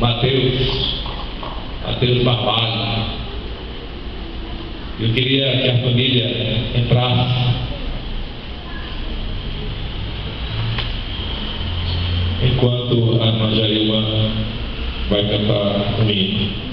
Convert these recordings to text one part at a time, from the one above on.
Matheus Barbalho. Eu queria que a família entrasse. Enquanto a irmã Jailma vai cantar um hino.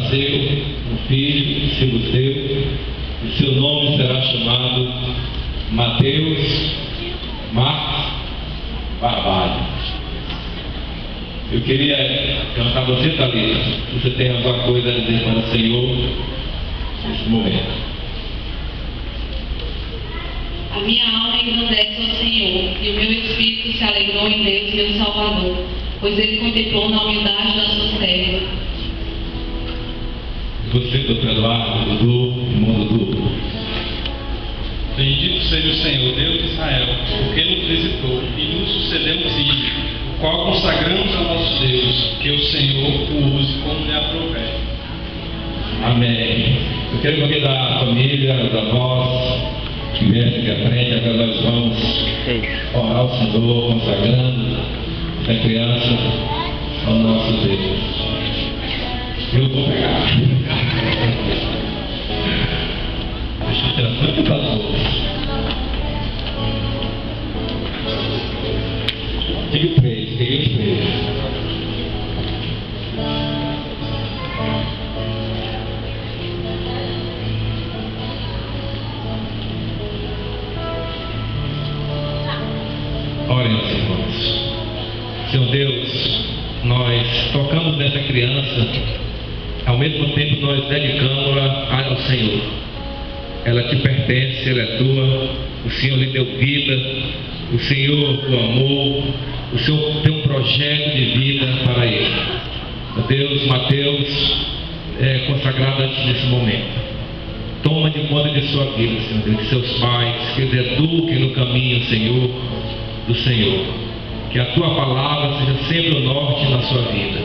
nasceu um filho, se vos deu, e seu nome será chamado Mateus Marcos Barbalho. Eu queria perguntar a você, Thalita, se você tem alguma coisa a dizer para o Senhor nesse momento. A minha alma engrandece ao Senhor, e o meu espírito se alegrou em Deus, meu Salvador, pois Ele contemplou na humildade da sua serva. Você, doutor Eduardo, Dudu, irmão Dudu. Bendito seja o Senhor, Deus de Israel, porque nos visitou e nos sucedeu um filho, o qual consagramos a nosso Deus, que o Senhor o use como lhe aprouver. Amém. Eu quero convidar a família, os avós, que vêm aqui à frente. Agora nós vamos orar ao Senhor, consagrando a criança ao nosso Deus. Eu vou pegar. Deixa eu tirar tudo das bolsas. Peguei os três. Oremos, irmãos. Senhor Deus, nós tocamos nessa criança, ao mesmo tempo nós dedicamos-la ao Senhor. Ela te pertence, ela é tua, o Senhor lhe deu vida, o Senhor o amou, o Senhor tem um projeto de vida para ele. Meu Deus, Mateus é consagrado a ti nesse momento. Toma de conta de sua vida, Senhor Deus, de seus pais, que eles eduquem no caminho, Senhor, do Senhor. Que a tua palavra seja sempre o norte na sua vida.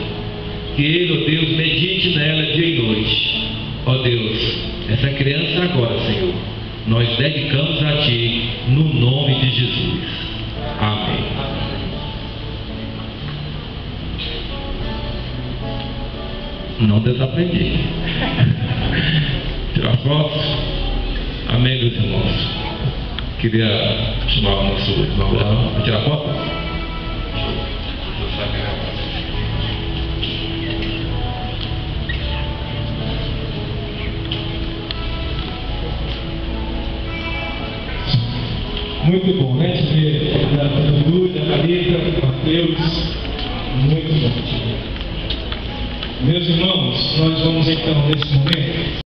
Que ele, ó Deus, medite nela dia e noite. Ó Deus, essa criança agora, Senhor, nós dedicamos a ti no nome de Jesus. Amém. Não desaprendi. Tirar fotos? Amém, meus irmãos. Queria chamar o nosso irmão lá para tirar foto. Muito bom, né? Da Dudu, da Thalita, do Mateus. Muito bom. Meus irmãos, nós vamos então, nesse momento,